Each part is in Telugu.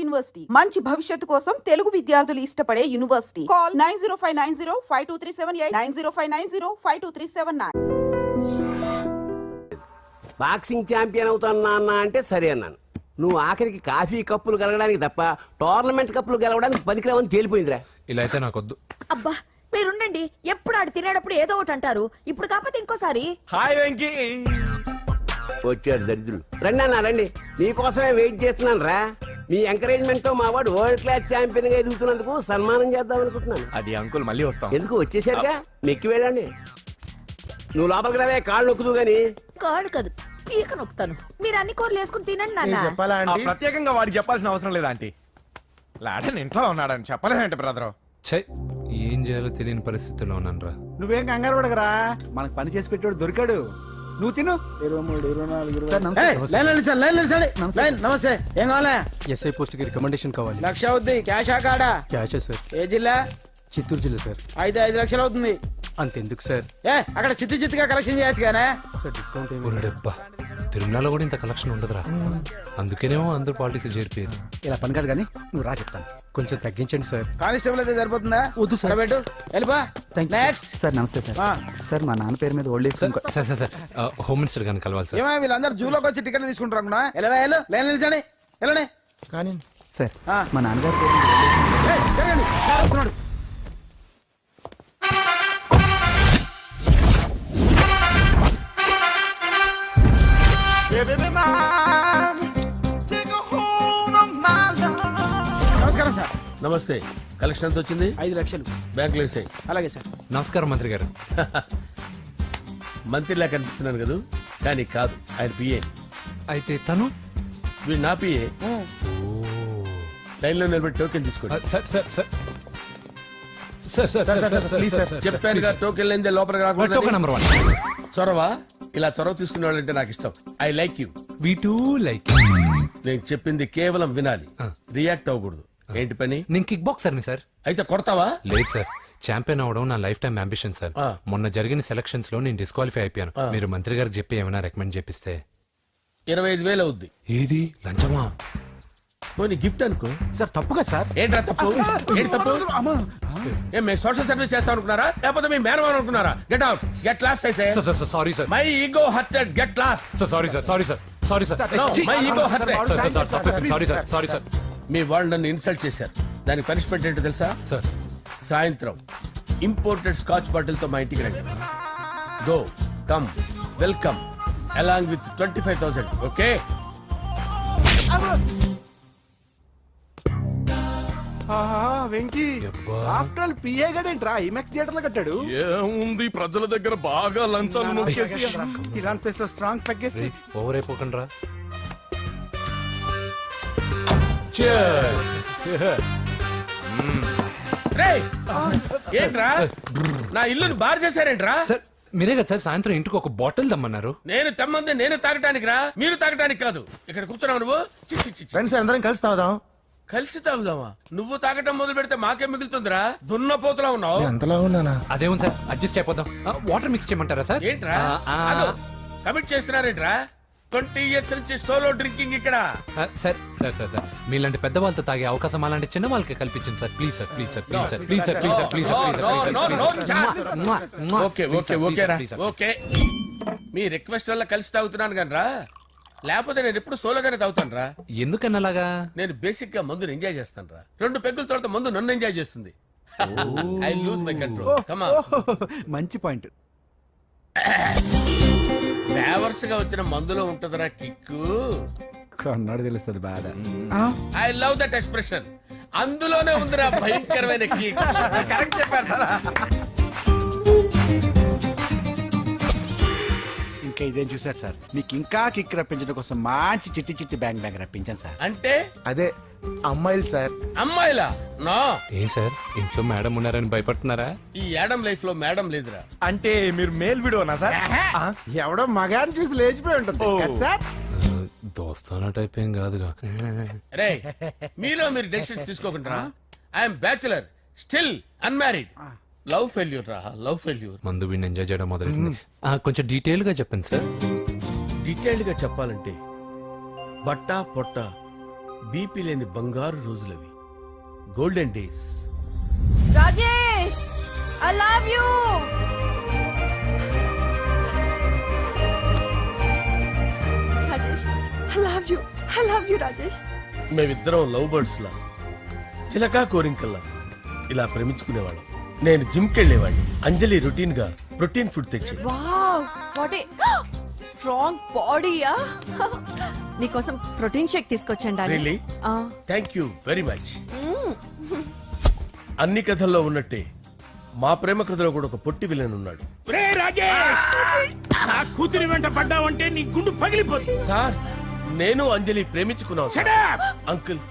యూనివర్సిటీ మంచి భవిష్యత్తు కోసం తెలుగు విద్యార్థులు ఇష్టపడే యూనివర్సిటీ. కాల్ 9059052378 9059052379. బాక్సింగ్ ఛాంపియన్ అవుతానా అన్న అంటే సరే అన్నాను. నువ్వు ఆఖరికి కాఫీ కప్పులు గెలవడానికి తప్ప టోర్నమెంట్ కప్పులు గెలవడానికి పనికిరావని తేలిపోయిందిరా. ఇలా అయితే నాకొద్దు. అబ్బా మీరుండండి, ఎప్పుడు ఆడు తినేటప్పుడు ఏదో ఒకటి అంటారు. ఇప్పుడు కాకపోతే ఇంకోసారి. హాయ్ వెంకీ. వచ్చాడు దరిద్రుడు. రండి అన్న రండి, మీకోసమే వెయిట్ చేస్తున్నాను రా. మీ ఎంకరేజ్మెంట్ తో మా వాడు వరల్డ్ క్లాస్ ఛాంపియన్ గా ఎదుగుతున్నందుకు సన్మానం చేద్దాం అనుకుంటున్నాను. అది అంకుల్ మళ్ళీ వస్తాం. ఎందుకు వచ్చేసరిగా మెక్కి వెళ్ళండి. నువ్వు లోపలికి రావే, కాళ్ళు నొక్కుదు గాని. కాడు కాదు, పీక నొక్కుతాను. మీరు అన్ని కూరలు వేసుకుని తినండి నాన్న. ప్రత్యేకంగా వాడికి చెప్పాల్సిన అవసరం లేదా ఆంటీ? లాడన్ ఇంట్లో ఉన్నాడని చెప్పలేదంటే బ్రదర్. ఛై, ఏం చేయాలో తెలియని పరిస్థితుల్లో ఉన్నాను రా. నువ్వేం కంగారు పడకరా, మనకు పని చేసి పెట్టాడు దొరికాడు. నువ్వు తిను. 23, 24, నమస్తే, ఏం కావాలా? ఎస్ఐ పోస్ట్ కి రికమెండేషన్ కావాలి. 1,00,000 అవుద్ది. క్యాష్ ఆ కాడా? Cash sir. ఏ జిల్లా? చిత్తూరు జిల్లా సార్. అయితే 5 లక్షలు అవుతుంది. అంతెందుకు సార్? అక్కడ చిత్తుగా కలెక్షన్ చేయొచ్చు కానీ సార్ డిస్కౌంట్ ఏమి? ఒరేడబ్బా, తిరుమలలో కూడా ఇంత కలెక్షన్ ఉండదురా. అందుకేనేమో అందరూ పాలిటిక్స్ చేరిపోయారు. ఇలా పని కాదు కానీ నువ్వు రా చెప్తాను. కొంచెం తగ్గించండి సార్. కానిస్టేబుల్ అయితే సరిపోతుందా? వద్దు సార్. పెట్టు, వెళ్ళిపా. నెక్స్ట్ సార్ నమస్తే సార్. సార్ మా నాన్న పేరు మీద old age sir sir sir sir home minister గారిని కలవాలి సార్. ఏమో వీళ్ళందరూ జూలోకి వచ్చి టికెట్లు తీసుకుంటారు అనుకున్నా. వెళ్ళు, లైన్ నిలిచండి, వెళ్ళండి. కానీ సార్ ఆ. మా నాన్నగారి పేరు మీద old age ఏయ్, జరగండి, సార్ వస్తున్నాడు. నమస్కారం సార్. నమస్తే. కలెక్షన్ ఎంత వచ్చింది? 5 లక్షలు. బ్యాంకులో వేసాయి. అలాగే సార్. నమస్కారం మంత్రి గారు. మంత్రిలా కనిపిస్తున్నాను కదా, కానీ కాదు, ఆయన పిఏ. అయితే తను వీడు నా పిఏ. లైన్లో నిలబెట్టి టోకెన్ తీసుకోండి. Sir sir sir sir sir sir sir please sir. చెప్పాను కదా, టోకెన్ లేనిదే లోపలికి టోకెన్ రాకూడదు. నెంబర్ 1. చొరవ, ఇలా చొరవ తీసుకునే వాళ్ళంటే నాకు ఇష్టం. I like you. We two like. నేను చెప్పింది కేవలం వినాలి, రియాక్ట్ అవ్వకూడదు. ఏంటి పని? నేను కిక్ బాక్సర్ని సార్. అయితే కొడతావా? లేదు సార్, ఛాంపియన్ అవడం నా లైఫ్ టైం అంబిషన్ సార్. మొన్న జరిగిన సెలక్షన్స్ లో నేను డిస్క్వాలిఫై అయిపోయాను. మీరు మంత్రి గారికి చెప్పి ఏమైనా రికమెండ్ చేపిస్తే. 25,000 అవుద్ది. ఏది లంచమా? పోనీ గిఫ్ట్ అనుకో. సార్ తప్పుగా సార్. ఏంట్రా తప్పు? ఏంటి తప్పు? ఏం మేము సోషల్ సర్వీస్ చేస్తాం అనుకున్నారా, లేకపోతే మీ మేనమాన్ అనుకున్నారా? Get out, get lost. అయితే sir sir sorry sir. My ego hurted, get lost. Sir sorry sir, sorry sir, sorry sir. My ego hurted. Sorry sir, sorry sir. మీ వాళ్ళు నన్ను ఇన్సల్ట్ చేశారు. దానికి పనిష్మెంట్ ఏంటో తెలుసా? సార్ సాయంత్రం ఇంపోర్టెడ్ స్కాచ్ బాటిల్ తో మా ఇంటికి రండి. Go, come, welcome along with 25,000. Okay? Venky, after all PA గడేంట్రా ఇమెక్స్ థియేటర్ లో కట్టాడు. ఏముంది, ప్రజల దగ్గర బాగా లంచాలు నొక్కేసి ఇరాన్ ప్లేస్ లో స్ట్రాంగ్ తగ్గేస్తే ఓవర్ అయిపోకండి రా. రేయ్, ఏంట్రా నా ఇల్లుని బార్ చేశారేంట్రా? సార్ మీరే కదా సార్ సాయంత్రం ఇంటికి ఒక బాటిల్ దమ్మన్నారు. నేను తెమ్మంది నేను తాగటానికి రా, మీరు తాగటానికి కాదు. ఇక్కడ కూర్చున్నావు నువ్వు. చి, చి, చి, చి. ఫ్రెండ్స్ అందరం కలిసి తాగుదాం. కలిసి తాగుదామా? నువ్వు తాగటం మొదలు పెడితే మాకే మిగులుతుందిరా. దున్నపోతులా ఉన్నావు. ఎంతలా ఉన్నానా? అదేమో సార్, అడ్జస్ట్ అయిపోదాం. వాటర్ మిక్స్ చేయమంటారా సార్? ఏంట్రా కమిట్ చేస్తున్నారేంట్రా? 20 years నుంచి సోలో డ్రింకింగ్ ఇక్కడ. సార్ సార్ సార్ సార్ మీలాంటి పెద్ద వాళ్ళతో తాగే అవకాశం అలాంటి చిన్న వాళ్ళకి కల్పించండి sir. Please sir, please sir, please sir, please sir, please sir, please sir. Okay okay okay రా, ఓకే. మీ రిక్వెస్ట్ వల్ల కలిసి తాగుతున్నాను కానీ రా, లేకపోతే నేను ఎప్పుడు సోలోగానే తాగుతాను రా. ఎందుకన్నా అలాగా? నేను బేసిక్ గా మందుని ఎంజాయ్ చేస్తాను రా. 2 పెగ్గుల తర్వాత మందు నన్ను ఎంజాయ్ చేస్తుంది. I lose my control. Come on. మంచి పాయింట్. ఫ్లేవర్స్ గా వచ్చిన మందులో ఉంటదిరా కిక్కు. కన్నాడు తెలుస్తుంది బాధ. I love that expression. అందులోనే ఉందిరా భయంకరమైన కిక్. కరెక్ట్ చెప్పారు సార్. ఇంకా ఇదేం చూసారు సార్, మీకు ఇంకా కిక్ రప్పించడం కోసం మంచి చిట్టి చిట్టి బ్యాంగ్ బ్యాంగ్ రప్పించాను సార్. అంటే అదే అమ్మాయిలు సార్. అమ్మాయిలా? నో. ఏం సార్ ఇంట్లో మేడం ఉన్నారని భయపడుతున్నారా? ఈ యాడమ్ లైఫ్ లో మేడం లేదురా. అంటే మీరు మేల్ వీడియోనా సార్? ఎవడో మగాన్ని చూసి లేచిపోయి ఉంటుంది కదా సార్. దోస్తానా టైప్ ఏం కాదుగా. రే, మీలో మీరు డెసిషన్స్ తీసుకోకుండా. I'm bachelor, still unmarried. Love failure రా, లవ్ ఫెయిల్యూర్. మందు వీడిని ఎంజాయ్ చేయడం మొదలైంది. కొంచెం డీటెయిల్ గా చెప్పండి సార్. డీటెయిల్డ్ గా చెప్పాలంటే బట్టా పొట్ట బీపీ లేని బంగారు రోజులవి, golden days. Rajesh I love you. Rajesh I love you, I love you Rajesh. మేమిద్దరం లవ్ బర్డ్స్ లా, చిలకా కోరింకల్లా ఇలా ప్రేమించుకునేవాళ్ళం. నేను జిమ్కి వెళ్ళేవాడిని, అంజలి రొటీన్ గా ప్రోటీన్ ఫుడ్ తెచ్చేది. వావ్ వాట్ ఏ స్ట్రాంగ్ బాడీయా. నీకోసం ప్రోటీన్ షేక్ తీసుకొచ్చండి Really? Thank you very much. అన్ని కథల్లో ఉన్నట్టే మా ప్రేమ కథలో కూడా ఒక పొట్టి విలన్ ఉన్నాడు. కూతురి వెంట పడ్డావంటే నీ గుండు పగిలిపోతుంది. సార్ నేను అంజలి ప్రేమించుకున్నాను సార్. అంకుల్,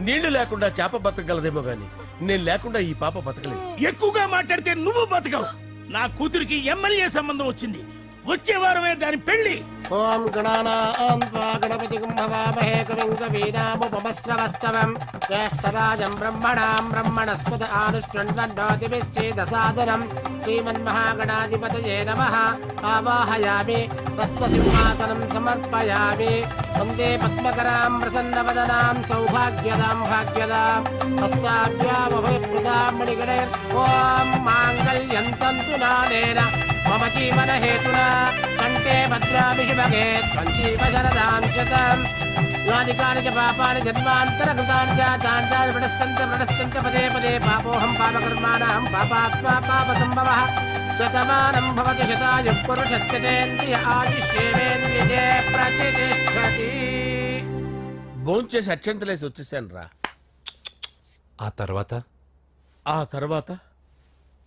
నీళ్లు లేకుండా చేప బతకగలదేమో గాని నేను లేకుండా ఈ పాప బతకలేదు. ఎక్కువగా మాట్లాడితే నువ్వు బతకవు. నా కూతురికి ఎమ్మెల్యే సంబంధం వచ్చింది, వచ్చే వారమే దాని పెళ్లి. ఓం గణానాం త్వా గణపతిం భవామహే కవిం కవీనాముపమస్రవస్తవం జ్యేష్ఠరాజం బ్రహ్మణాం బ్రహ్మణస్పద ఆనుష్ణ్వన్నోతిభిశ్చేదసాదనం శ్రీమన్మహాగణాధిపతయే నమః. ఆవాహయామి తత్వసింహాసనం సమర్పయామి. వందే పద్మకరాం ప్రసన్నవదనాం సౌభాగ్యదాం భాగ్యదాం హస్తాభ్యామభయప్రదాం మణిగణైర్. ఓం మాంగళ్యం తంతు నానేన మమ జీవన హేతునా కంటే భద్రామి శుభగే సంజీవ శరదాం శతం. యానికాని చ పాపాని జన్మాంతరకృతాని చ తాని ప్రణశ్యంత పదే పదే పాపోహం పాపకర్మాణం పాపాత్మా పాపసంభవః. శతమానం భవతి శతాయుః పురుషస్యతేంద్రియ ఆయుష్యేవేంద్రియే ప్రతిష్టతి. భోంచేసి అక్షంతలేసి వచ్చేసాను రా. ఆ తర్వాత ఆ తర్వాత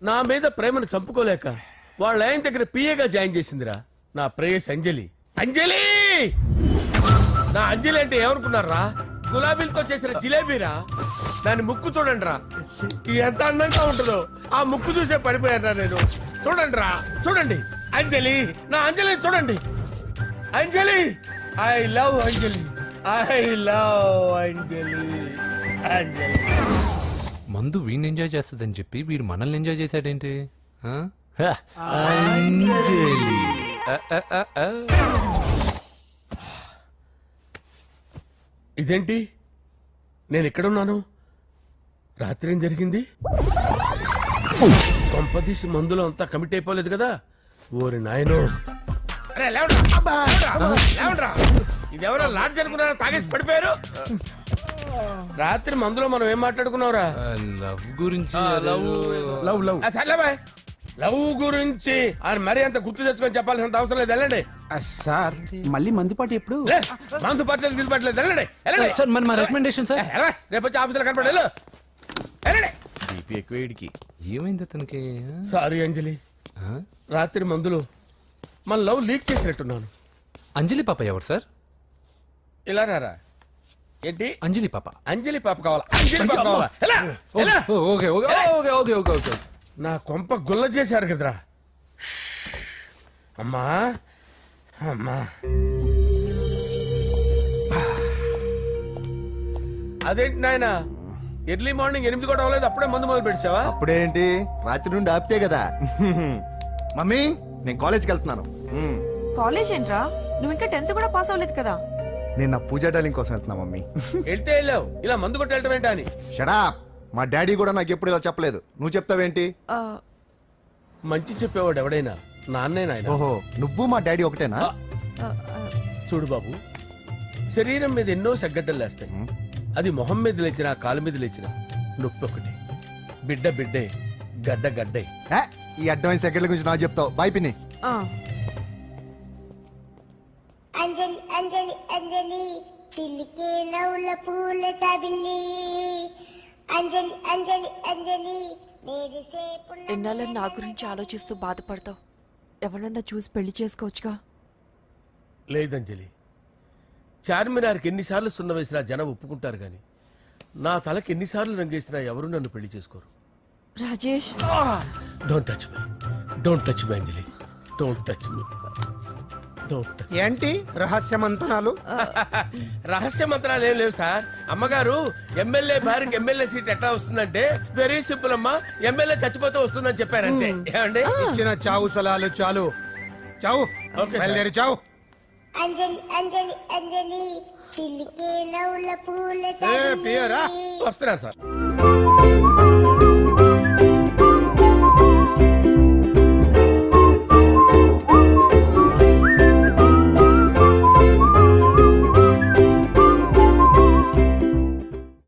నా మీద ప్రేమను చంపుకోలేక వాళ్ళ ఆయన దగ్గర పిఏగా జాయిన్ చేసిందిరా నా ప్రేయస్ అంజలి. అంజలి, నా అంజలి అంటే ఏమనుకున్నారా? గులాబీలతో చేసిన జిలేబీరా. దాని ముక్కు చూడండి రా, ఎంత అందంగా ఉంటుందో. ఆ ముక్కు చూసే పడిపోయారా నేను. చూడండి రా, చూడండి అంజలి, నా అంజలి చూడండి. Anjali, I love Anjali, I love Anjali. Anjali మందు వీడిని ఎంజాయ్ చేస్తుందని చెప్పి వీడు మనల్ని ఎంజాయ్ చేశాడేంటి? ఆ? అంజలి. ఇదేంటి, నేను ఎక్కడున్నాను? రాత్రి ఏం జరిగింది? కొంపదీసి మందులో అంతా కమిట్ అయిపోలేదు కదా? ఓరి నాయనో. అరే లేవండ్రా. అబ్బా, లేవండ్రా. ఇదెవరో లాడ్జ్ అనుకున్నారా? తాగేసి పడిపోయారు. రాత్రి మందులో మనం ఏం మాట్లాడుకున్నావురా? లవ్ గురించి లవ్ లవ్ సర్లే బాయ్. లవ్ గురించి ఆయన మరీ అంత గుర్తు తెచ్చుకొని చెప్పాల్సినంత అవసరం లేదు. వెళ్ళండి. సార్ మళ్ళీ మందుపాటి ఎప్పుడు? లే, మందు పట్టలేదు తీసుపట్టలేదు. వెళ్ళండి, వెళ్ళండి. సార్ మన రికమెండేషన్ సార్. రేపు వచ్చి ఆఫీసులో కనపడి వెళ్ళు. వెళ్ళండి. బీపీ ఎక్కువ వీడికి. ఏమైంది అతనికి? సారీ అంజలి, ఆ? రాత్రి మందులో మన లవ్ లీక్ చేసినట్టున్నాను. అంజలి పాప ఎవరు సార్? ఇలా రారా. ఏంటి అంజలి పాప. అంజలి పాప కావాలా? అంజలి పాప కావాలా? ఎలా? ఎలా? Okay okay okay okay okay okay. నా కొంప గుల్ల చేశారు కదరా. అమ్మా అమ్మా, అదేంటి నాయన, ఎర్లీ మార్నింగ్ 8 కూడా అవ్వలేదు, అప్పుడే మందు మొదలు పెట్టావా? అప్పుడేంటి, రాత్రి నుండి ఆపితే కదా. మమ్మీ నేను కాలేజ్కి వెళ్తున్నాను. కాలేజ్ ఏంట్రా, నువ్వు ఇంకా 10th కూడా పాస్ అవ్వలేదు కదా. నేను నా పూజా డాలింగ్ కోసం వెళ్తున్నా మమ్మీ. వెళ్తే వెళ్ళావు, ఇలా మందు కొట్టి వెళ్ళటం ఏంటా అని. షడా, మా డాడీ కూడా నాకు ఎప్పుడు ఇలా చెప్పలేదు. నువ్వు చెప్తావేంటి? మంచి చెప్పేవాడు ఎవడైనా నాన్నే నాయన. ఓహో, నువ్వు మా డాడీ ఒకటేనా? చూడు బాబు, శరీరం మీద ఎన్నో సగ్గడ్డలు లేస్తాయి. అది మొహం మీద లేచినా కాలు మీద లేచినా నొప్పి ఒకటి. బిడ్డ బిడ్డే, గడ్డ గడ్డే. ఏ, ఈ అడ్వాన్స్ సెకండ్ల గురించి నాకు చెప్తావు. బాయ్ పిన్ని. అంజలి అంజలి అంజలి పిల్లికే నవ్వుల పూల తబిల్లి. అంజలి అంజలి అంజలి ఎన్నాళ్ళ నా గురించి ఆలోచిస్తూ బాధపడతావు. ఎవరన్నా చూసి పెళ్లి చేసుకోవచ్చుగా. లేదంజలి, చార్మినార్కి ఎన్నిసార్లు సున్న వేసినా జనం ఒప్పుకుంటారు గాని నా తలకి ఎన్నిసార్లు రంగేసినా ఎవరు నన్ను పెళ్లి చేసుకోరు. Rajesh, don't touch me, don't touch me Anjali, don't touch me. ఏంటి రహస్య మంతనాలు? రహస్య మంత్రాలు ఏం లేవు సార్. అమ్మగారు ఎమ్మెల్యే భార్యకి ఎమ్మెల్యే సీట్ ఎట్లా వస్తుందంటే వెరీ సింపుల్ అమ్మా, ఎమ్మెల్యే చచ్చిపోతే వస్తుందని చెప్పారంటే. ఏమండి, ఇచ్చిన చావు సలాలు చాలు. చావు, బయలుదేరి చావు. అంజలి అంజలి అంజలి చిల్లికే నవ్వుల పూల ప్రియరా తబిల్లి వస్తున్నాను సార్